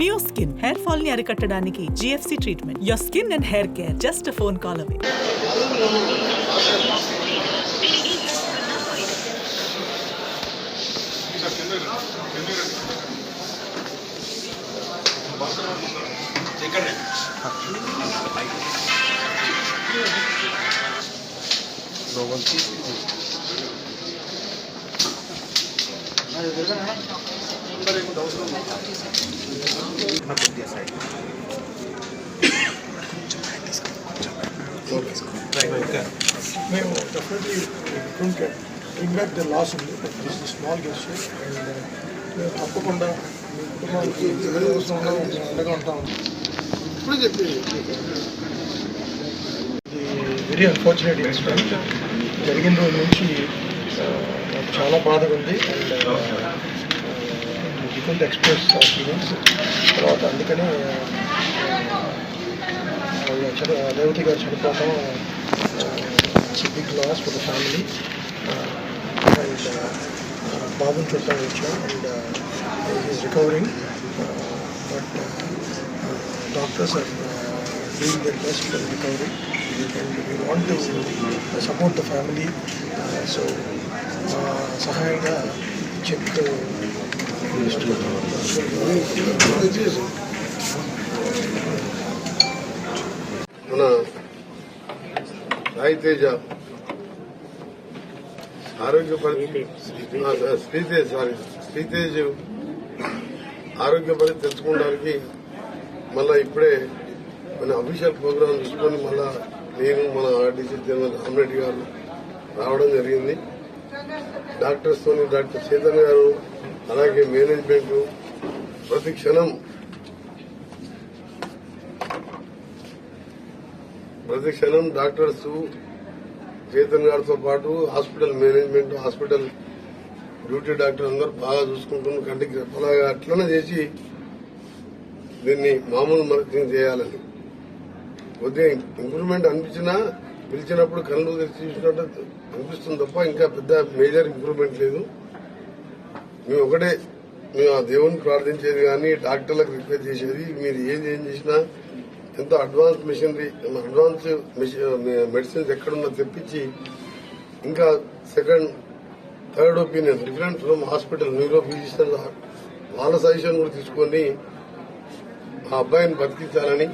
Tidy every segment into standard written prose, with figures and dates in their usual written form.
Mio Skin hair fall ni arikattadaaniki GFC treatment. Your skin and hair care just a phone call away. మేము definitely couldn't bring back the loss of but this is a small gesture and మేము తప్పకుండా మీ కుటుంబానికి ఏదో అవసరంలో అండగా ఉంటాం. Very unfortunate incident జరిగిన రోజు నుంచి నాకు చాలా బాధగా ఉంది అండ్ డిఫరెంట్ ఎక్స్ప్రెస్ ఫీలింగ్స్. తర్వాత అందుకనే రేవతి గారు చనిపోవటం big loss for the family and బాబుని చూడటానికి వచ్చాం and is recovering but doctors are doing their best for recovery and we want to support the family. So సహాయంగా చెక్ మన సాయి తేజ ఆరోగ్య పరిస్థితి శ్రీతేజ్ ఆరోగ్య పరిస్థితి తెచ్చుకోవడానికి మళ్ళా ఇప్పుడే మన అఫీషియల్ ప్రోగ్రాం తీసుకొని మళ్ళా నేను మన ఆర్టీసీ జనరల్ రామరెడ్డి గారు రావడం జరిగింది. డాక్టర్స్ తోని డాక్టర్ చేతన్ గారు అలాగే మేనేజ్మెంట్ ప్రతి క్షణం డాక్టర్స్ చేతన్ గారితో పాటు hospital management hospital duty doctor అందరూ బాగా చూసుకుంటున్న కంటికి రెప్పలాగా అట్లనే చేసి దీన్ని మామూలు మరకం చేయాలని కొద్దిగా ఇంప్రూవ్మెంట్ అనిపించినా పిలిచినప్పుడు కళ్ళు తెరిచి చూసినట్టు అనిపిస్తుంది తప్ప ఇంకా పెద్ద మేజర్ ఇంప్రూవ్మెంట్ లేదు. మేము ఆ దేవుని ప్రార్థించేది కానీ డాక్టర్లకు రిక్వెస్ట్ చేసేది మీరు ఏం చేసినా ఎంతో అడ్వాన్స్ మెడిసిన్స్ ఎక్కడున్నా తెప్పించి ఇంకా second third opinion different from hospital neuro physician వాళ్ళ సజెషన్ కూడా తీసుకొని ఆ అబ్బాయిని బతికించాలని.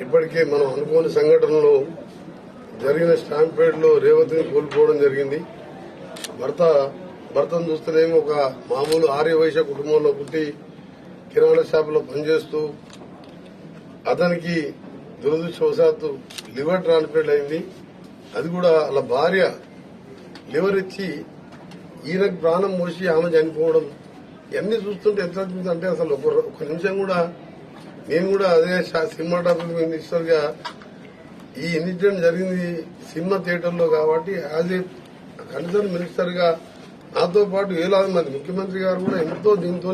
ఇప్పటికే మనం అనుకోని సంఘటనలో జరిగిన స్టాంపేడ్ లో రేవతిని కోల్పోవడం జరిగింది. భర్తను చూస్తేనేమో ఒక మామూలు ఆర్యవైశ్య కుటుంబంలో పుట్టి కిరాణా షాపులో పనిచేస్తూ అతనికి దురదృష్టవశాత్తు లివర్ ట్రాన్స్ప్లాంట్ అయింది. అది కూడా వాళ్ళ భార్య లివర్ ఇచ్చి ఈయనకు ప్రాణం మోసి ఆమె చనిపోవడం ఇవన్నీ చూస్తుంటే ఎట్లా అంటే అసలు ఒక నిమిషం కూడా నేను కూడా అదే సినిమాటోగ్రఫీ మినిస్టర్ గా ఈ ఇన్సిడెంట్ జరిగింది సినిమా థియేటర్లో కాబట్టి యాజ్ ఏ కన్సర్న్ మినిస్టర్ గా నాతో పాటు వేలాది మంది ముఖ్యమంత్రి గారు కూడా ఎంతో దీంతో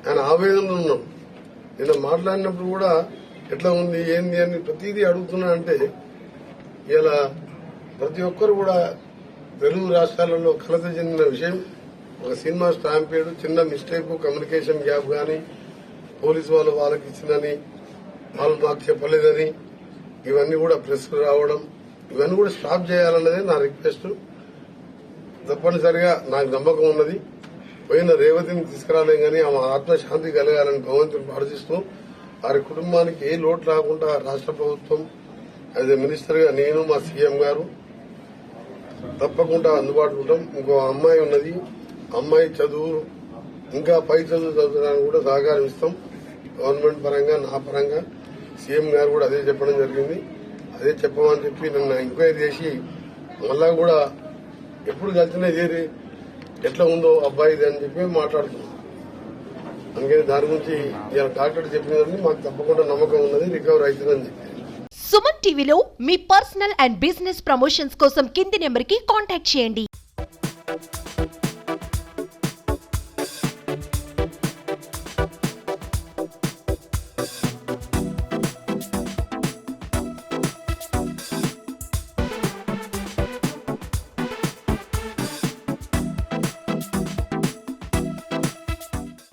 ఆయన ఆవేదనలో ఉన్నాం. నిన్న మాట్లాడినప్పుడు కూడా ఎట్లా ఉంది ఏంది అని ప్రతిదీ అడుగుతున్నా అంటే ఇలా ప్రతి ఒక్కరు కూడా తెలుగు రాష్ట్రాలలో కలత చెందిన విషయం. ఒక సినిమా స్టాంపేడ్ చిన్న మిస్టేక్ కమ్యూనికేషన్ గ్యాప్ గాని పోలీసు వాళ్ళకి ఇచ్చిందని వాళ్ళు మాకు చెప్పలేదని ఇవన్నీ కూడా ప్రెస్ రావడం ఇవన్నీ కూడా స్టాప్ చేయాలన్నదే నా రిక్వెస్ట్. తప్పనిసరిగా నాకు నమ్మకం ఉన్నది. పోయిన రేవతిని తీసుకురాలేం కానీ ఆమె ఆత్మశాంతి కలగాలని భగవంతుని ప్రార్థిస్తూ వారి కుటుంబానికి ఏ లోటు రాకుండా రాష్ట్ర ప్రభుత్వం యాజ్ ఎ మినిస్టర్ గా నేను మా సీఎం గారు తప్పకుండా అందుబాటులో ఉంటాం. ఇంకో అమ్మాయి ఉన్నది, అమ్మాయి చదువు ఇంకా పై చదువు చదువుతానికి కూడా సహకారం ఇస్తాం. గవర్నమెంట్ పరంగా నా పరంగా సీఎం గారు కూడా అదే చెప్పడం జరిగింది. అదే చెప్పమని చెప్పి నిన్న ఎంక్వైరీ చేసి మళ్ళా కూడా ఎప్పుడు కలిసినా చేరి ఎట్లా ఉందో అబ్బాయిది అని చెప్పి మాట్లాడుతున్నాం. అందుకని దాని గురించి ఇలా డాక్టర్ చెప్పినదని మాకు తప్పకుండా నమ్మకం ఉన్నది, రికవర్ అవుతుందని చెప్పి. సుమన్ టీవీలో మీ పర్సనల్ అండ్ బిజినెస్ ప్రమోషన్స్ కోసం కింది నెంబర్ కి కాంటాక్ట్ చేయండి.